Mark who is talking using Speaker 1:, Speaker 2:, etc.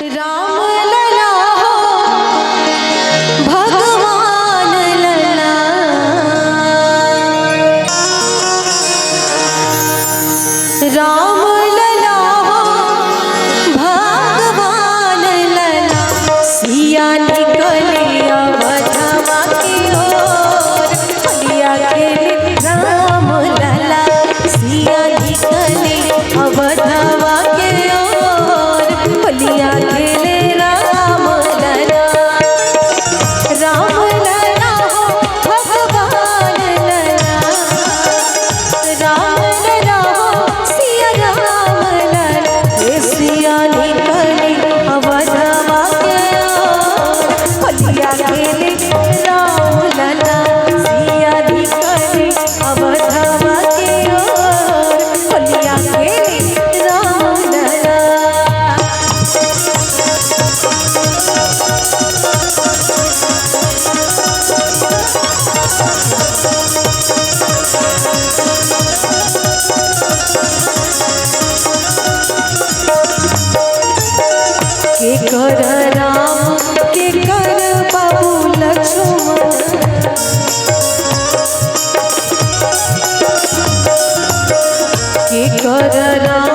Speaker 1: राम लला हो भगवान लला, राम लला हो भगवान लला, सिया निकले अवधवा की ओर, सिया के राम लला, सिया निकले अवधवा के ओर, बलिया खेले राम लला, राम लला हो भगवान लला, राम लला हो सिया राम लला, सिया निकले अवधवा के ओर, बलिया खेले राम लला, सिया निकले अवधवा के ओर, बलिया खेले राम लला। के कर राम के कर बाबू लक्ष्मण, के कर राम